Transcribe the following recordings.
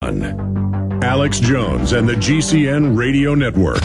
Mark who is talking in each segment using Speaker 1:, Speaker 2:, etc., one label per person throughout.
Speaker 1: Alex Jones and the GCN Radio Network.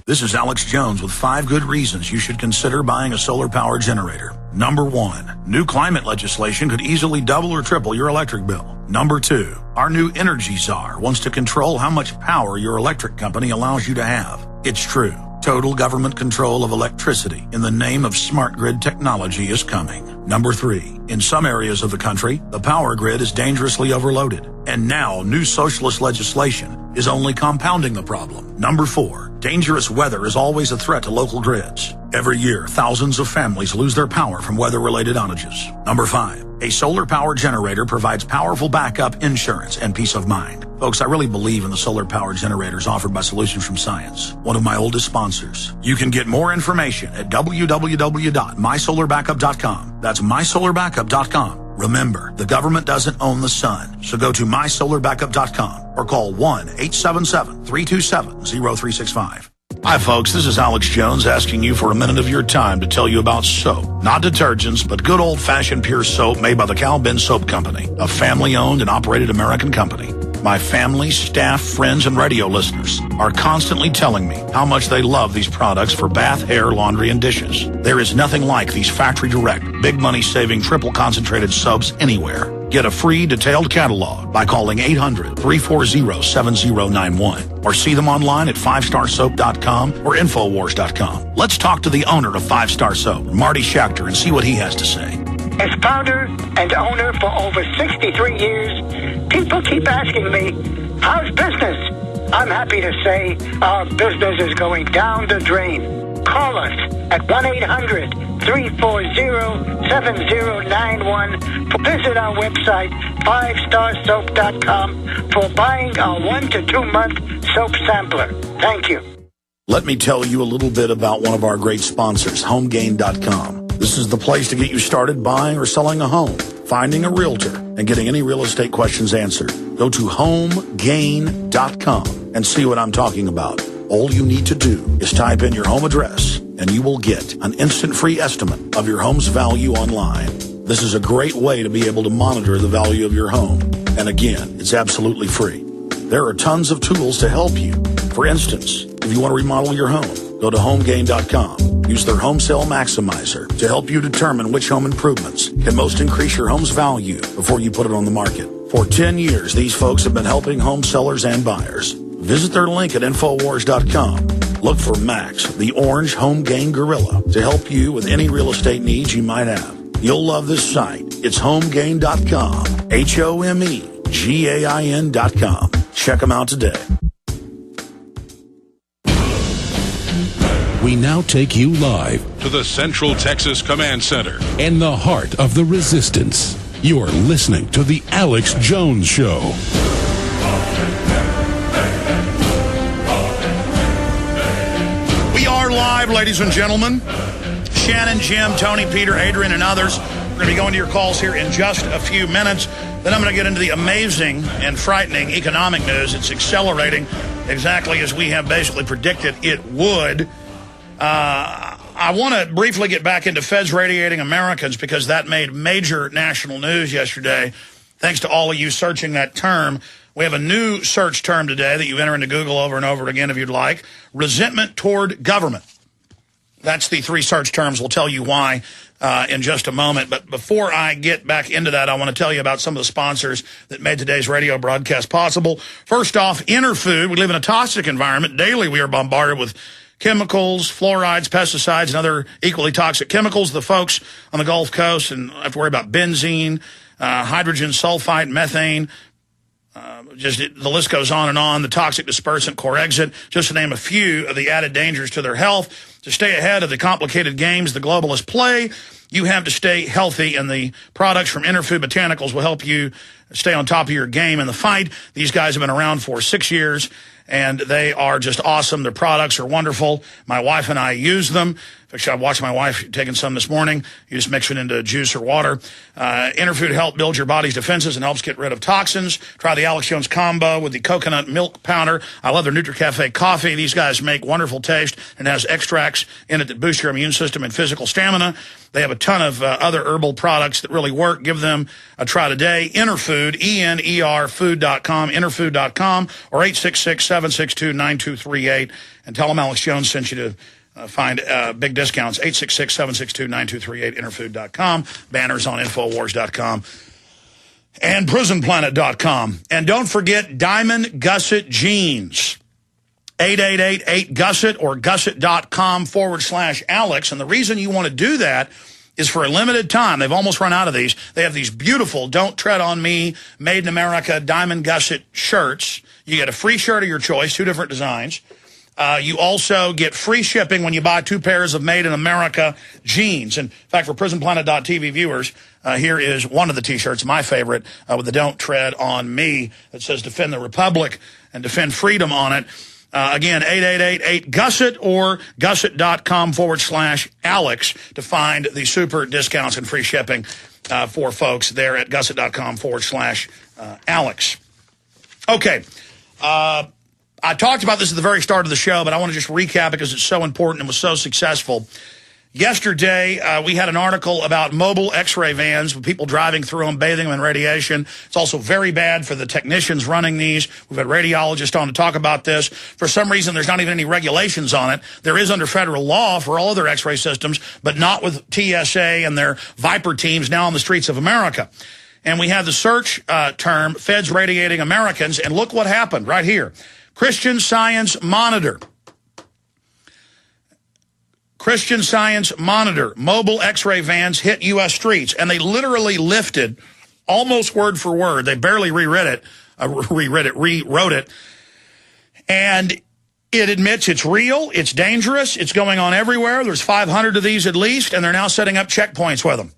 Speaker 2: This is Alex Jones with 5 good reasons you should consider buying a solar power generator. Number 1, new climate legislation could easily double or triple your electric bill. Number 2, our new energy czar wants to control how much power your electric company allows you to have. It's true. Total government control of electricity in the name of smart grid technology is coming. Number 3, in some areas of the country, the power grid is dangerously overloaded. And now new socialist legislation is only compounding the problem. Number 4, dangerous weather is always a threat to local grids. Every year, thousands of families lose their power from weather-related outages. Number 5, a solar power generator provides powerful backup insurance and peace of mind. Folks, I really believe in the solar power generators offered by Solutions from Science, one of my oldest sponsors. You can get more information at www.mysolarbackup.com. That's mysolarbackup.com. Remember, the government doesn't own the sun, so go to mysolarbackup.com or call 1-877-327-0365. Hi, folks. This is Alex Jones asking you for a minute of your time to tell you about soap. Not detergents, but good old-fashioned pure soap made by the Cal-Ben Soap Company, a family-owned and operated American company. My family, staff, friends, and radio listeners are constantly telling me how much they love these products for bath, hair, laundry, and dishes. There is nothing like these factory-direct, big money-saving, triple-concentrated soaps anywhere. Get a free detailed catalog by calling 800-340-7091 or see them online at 5starsoap.com or Infowars.com. Let's talk to the owner of 5 Star Soap, Marty Schachter, and see what he has to say.
Speaker 3: As founder and owner for over 63 years, people keep asking me, how's business? I'm happy to say our business is going down the drain. Call us at 1-800-340-7091. Visit our website, 5starsoap.com, for buying a 1 to 2 month soap sampler. Thank you.
Speaker 2: Let me tell you a little bit about one of our great sponsors, HomeGain.com. This is the place to get you started buying or selling a home, finding a realtor, and getting any real estate questions answered. Go to HomeGain.com and see what I'm talking about. All you need to do is type in your home address, and you will get an instant free estimate of your home's value online. This is a great way to be able to monitor the value of your home. And again, it's absolutely free. There are tons of tools to help you. For instance, if you want to remodel your home, go to HomeGain.com. Use their Home Sale Maximizer to help you determine which home improvements can most increase your home's value before you put it on the market. For 10 years, these folks have been helping home sellers and buyers. Visit their link at Infowars.com. Look for Max, the orange Home Gain Gorilla, to help you with any real estate needs you might have. You'll love this site. It's HomeGain.com. HomeGain.com. Check them out today.
Speaker 1: We now take you live
Speaker 4: to the Central Texas Command Center
Speaker 1: in the heart of the resistance. You're listening to The Alex Jones Show.
Speaker 2: We are live, ladies and gentlemen. Shannon, Jim, Tony, Peter, Adrian, and others. We're going to be going to your calls here in just a few minutes. Then I'm going to get into the amazing and frightening economic news. It's accelerating exactly as we have basically predicted it would. I want to briefly get back into feds radiating Americans because that made major national news yesterday. Thanks to all of you searching that term. We have a new search term today that you enter into Google over and over again if you'd like. Resentment toward government. That's the 3 search terms. We'll tell you why in just a moment. But before I get back into that, I want to tell you about some of the sponsors that made today's radio broadcast possible. First off, Interfood. We live in a toxic environment. Daily we are bombarded with chemicals, fluorides, pesticides, and other equally toxic chemicals. The folks on the Gulf Coast and have to worry about benzene, hydrogen sulfide, methane. The list goes on and on. The toxic dispersant, Corexit, just to name a few of the added dangers to their health. To stay ahead of the complicated games the globalists play, you have to stay healthy, and the products from Interfood Botanicals will help you stay on top of your game in the fight. These guys have been around for 6 years, and they are just awesome. Their products are wonderful. My wife and I use them. Actually, I watched my wife taking some this morning. You just mix it into juice or water. Interfood helps build your body's defenses and helps get rid of toxins. Try the Alex Jones combo with the coconut milk powder. I love their NutriCafe coffee. These guys make wonderful taste and has extracts in it that boost your immune system and physical stamina. They have a ton of other herbal products that really work. Give them a try today. Interfood, E-N-E-R, food.com, interfood.com, or 866-762-9238. And tell them Alex Jones sent you to find big discounts. 866-762-9238, interfood.com. Banners on Infowars.com and prisonplanet.com. And don't forget Diamond Gusset Jeans. 888-8-GUSSET or gusset.com/Alex. And the reason you want to do that is for a limited time. They've almost run out of these. They have these beautiful Don't Tread on Me, Made in America Diamond Gusset shirts. You get a free shirt of your choice, 2 different designs. You also get free shipping when you buy 2 pairs of Made in America jeans. In fact, for prisonplanet.tv viewers, here is one of the T-shirts, my favorite, with the Don't Tread on Me that says Defend the Republic and Defend Freedom on it. Again, 888-8-GUSSET or gusset.com/Alex to find the super discounts and free shipping for folks there at gusset.com/Alex. Okay. I talked about this at the very start of the show, but I want to just recap because it's so important and was so successful. Yesterday, we had an article about mobile X-ray vans with people driving through them, bathing them in radiation. It's also very bad for the technicians running these. We've had radiologists on to talk about this. For some reason, there's not even any regulations on it. There is under federal law for all other X-ray systems, but not with TSA and their Viper teams now on the streets of America. And we had the search term, Feds Radiating Americans, and look what happened right here. Christian Science Monitor. Christian Science Monitor, mobile X-ray vans hit U.S. streets. And they literally lifted, almost word for word, they barely rewrote it. And it admits it's real, it's dangerous, it's going on everywhere. There's 500 of these at least, and they're now setting up checkpoints with them.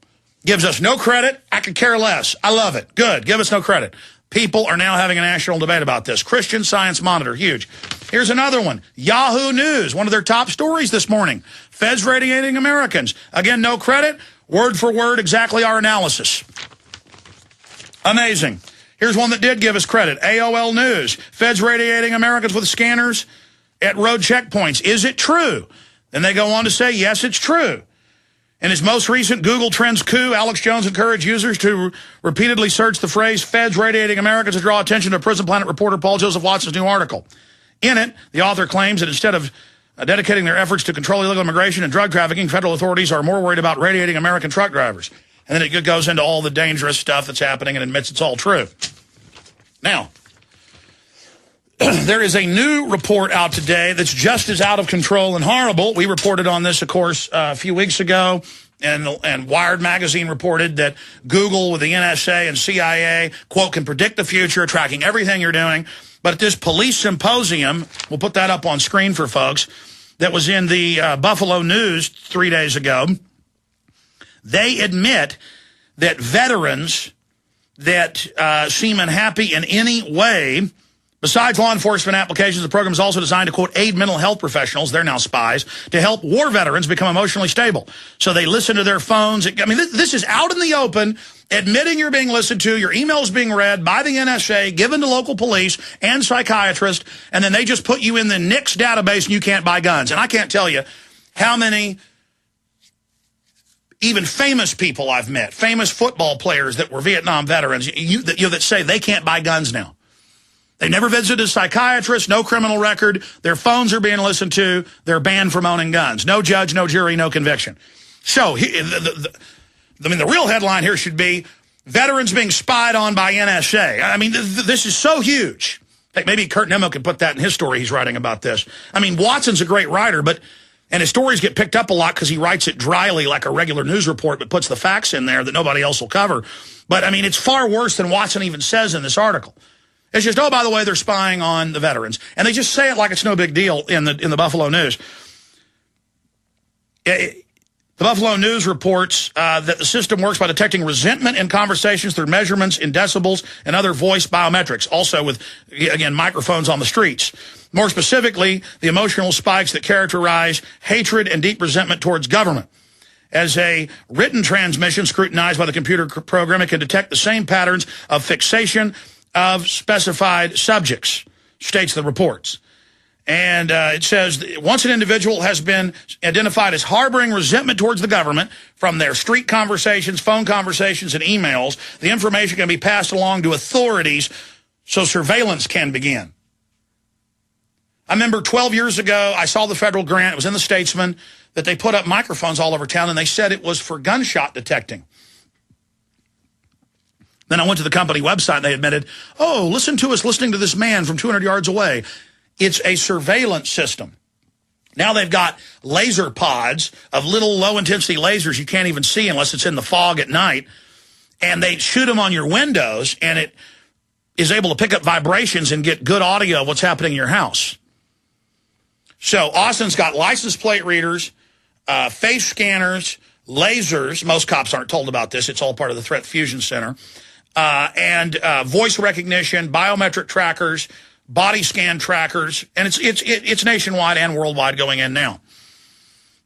Speaker 2: Gives us no credit. I could care less. I love it. Good. Give us no credit. People are now having a national debate about this. Christian Science Monitor, huge. Here's another one. Yahoo News, one of their top stories this morning. Feds radiating Americans. Again, no credit. Word for word, exactly our analysis. Amazing. Here's one that did give us credit. AOL News. Feds radiating Americans with scanners at road checkpoints. Is it true? Then they go on to say, yes, it's true. In his most recent Google Trends coup, Alex Jones encouraged users to repeatedly search the phrase Feds radiating Americans to draw attention to Prison Planet reporter Paul Joseph Watson's new article. In it, the author claims that instead of dedicating their efforts to control illegal immigration and drug trafficking, federal authorities are more worried about radiating American truck drivers. And then it goes into all the dangerous stuff that's happening and admits it's all true. Now, there is a new report out today that's just as out of control and horrible. We reported on this, of course, a few weeks ago, and Wired magazine reported that Google with the NSA and CIA, quote, can predict the future, tracking everything you're doing. But at this police symposium, we'll put that up on screen for folks, that was in the Buffalo News 3 days ago, they admit that veterans that seem unhappy in any way, besides law enforcement applications, the program is also designed to, quote, aid mental health professionals, they're now spies, to help war veterans become emotionally stable. So they listen to their phones. I mean, this is out in the open, admitting you're being listened to, your emails being read by the NSA, given to local police and psychiatrists, and then they just put you in the NICS database and you can't buy guns. And I can't tell you how many even famous people I've met, famous football players that were Vietnam veterans, that say they can't buy guns now. They never visited a psychiatrist, no criminal record. Their phones are being listened to. They're banned from owning guns. No judge, no jury, no conviction. So, the real headline here should be veterans being spied on by NSA. I mean, this is so huge. Maybe Kurt Nimmo can put that in his story he's writing about this. I mean, Watson's a great writer, and his stories get picked up a lot because he writes it dryly like a regular news report, but puts the facts in there that nobody else will cover. But, I mean, it's far worse than Watson even says in this article. It's just, oh, by the way, they're spying on the veterans. And they just say it like it's no big deal in the Buffalo News. The The Buffalo News reports that the system works by detecting resentment in conversations through measurements in decibels and other voice biometrics, also with, again, microphones on the streets. More specifically, the emotional spikes that characterize hatred and deep resentment towards government. As a written transmission scrutinized by the computer program, it can detect the same patterns of fixation of specified subjects, states the reports. And it says, once an individual has been identified as harboring resentment towards the government from their street conversations, phone conversations, and emails, the information can be passed along to authorities so surveillance can begin. I remember 12 years ago, I saw the federal grant. It was in the Statesman that they put up microphones all over town, and they said it was for gunshot detecting. Then I went to the company website, and they admitted, oh, listen to us listening to this man from 200 yards away. It's a surveillance system. Now they've got laser pods of little low-intensity lasers you can't even see unless it's in the fog at night, and they shoot them on your windows, and it is able to pick up vibrations and get good audio of what's happening in your house. So Austin's got license plate readers, face scanners, lasers. Most cops aren't told about this. It's all part of the Threat Fusion Center. And voice recognition, biometric trackers, body scan trackers. And it's nationwide and worldwide going in now.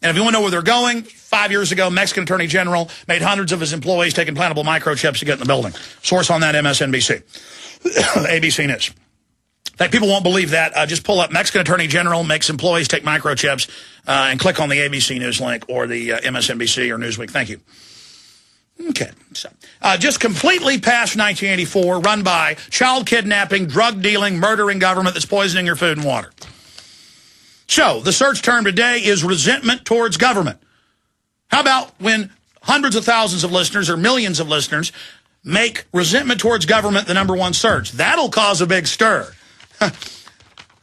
Speaker 2: And if you want to know where they're going, 5 years ago, Mexican Attorney General made hundreds of his employees take implantable microchips to get in the building. Source on that, MSNBC. ABC News. In fact, people won't believe that. Just pull up Mexican Attorney General makes employees take microchips and click on the ABC News link or the MSNBC or Newsweek. Thank you. Okay. So, just completely past 1984, run by child kidnapping, drug dealing, murdering government that's poisoning your food and water. So the search term today is resentment towards government. How about when hundreds of thousands of listeners or millions of listeners make resentment towards government the #1 search? That'll cause a big stir.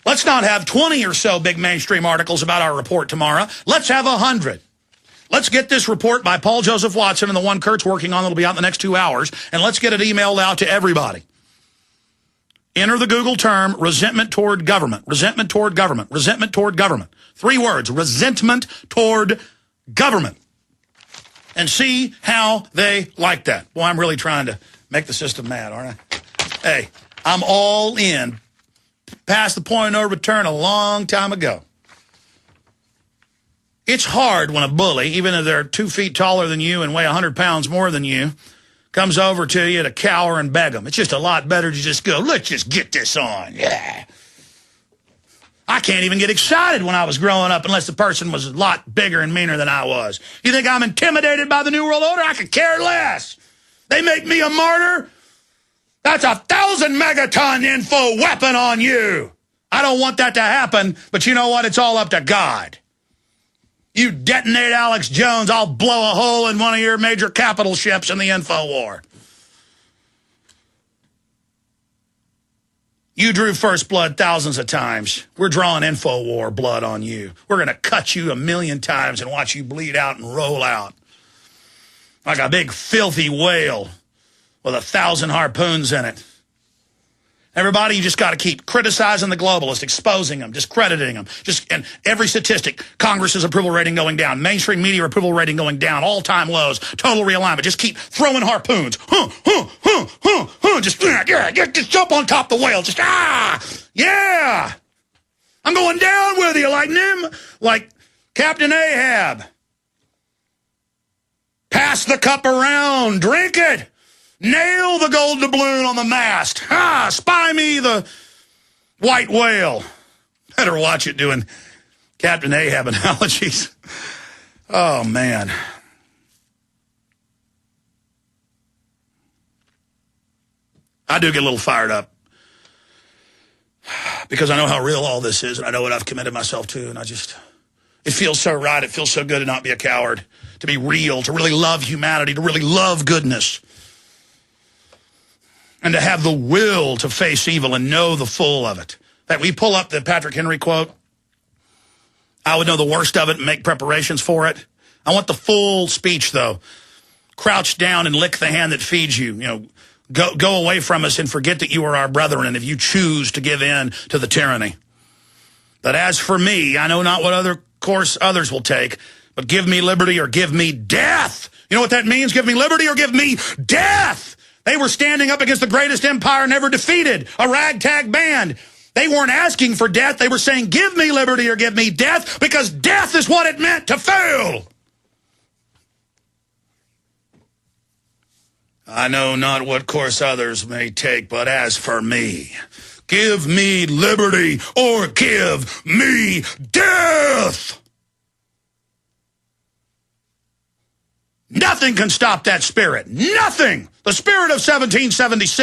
Speaker 2: Let's not have 20 or so big mainstream articles about our report tomorrow. Let's have 100. Let's get this report by Paul Joseph Watson and the one Kurt's working on that'll be out in the next 2 hours, and let's get it emailed out to everybody. Enter the Google term resentment toward government, resentment toward government, resentment toward government. 3 words, resentment toward government. And see how they like that. Boy, I'm really trying to make the system mad, aren't I? Hey, I'm all in. Past the point of no return a long time ago. It's hard when a bully, even if they're 2 feet taller than you and weigh 100 pounds more than you, comes over to you to cower and beg them. It's just a lot better to just go, let's just get this on. Yeah. I can't even get excited when I was growing up unless the person was a lot bigger and meaner than I was. You think I'm intimidated by the New World Order? I could care less. They make me a martyr? That's 1,000 megaton info weapon on you. I don't want that to happen, but you know what? It's all up to God. You detonate Alex Jones, I'll blow a hole in one of your major capital ships in the info war. You drew first blood thousands of times. We're drawing info war blood on you. We're going to cut you 1,000,000 times and watch you bleed out and roll out like a big filthy whale with 1,000 harpoons in it. Everybody, you just got to keep criticizing the globalists, exposing them, discrediting them. And every statistic, Congress's approval rating going down, mainstream media approval rating going down, all-time lows, total realignment. Just keep throwing harpoons. Just jump on top of the whale. Just, yeah. I'm going down with you like Captain Ahab. Pass the cup around. Drink it. Nail the gold doubloon on the mast. Spy me the white whale. Better watch it doing Captain Ahab analogies. Oh, man. I do get a little fired up because I know how real all this is, and I know what I've committed myself to, and it feels so right. It feels so good to not be a coward, to be real, to really love humanity, to really love goodness. And to have the will to face evil and know the full of it. In fact, we pull up the Patrick Henry quote. I would know the worst of it and make preparations for it. I want the full speech, though. Crouch down and lick the hand that feeds you. You know, go away from us and forget that you are our brethren if you choose to give in to the tyranny. But as for me, I know not what other course others will take, but give me liberty or give me death. You know what that means? Give me liberty or give me death. They were standing up against the greatest empire never defeated, a ragtag band. They weren't asking for death. They were saying, give me liberty or give me death, because death is what it meant to fail. I know not what course others may take, but as for me, give me liberty or give me death. Nothing can stop that spirit. Nothing. The spirit of 1776.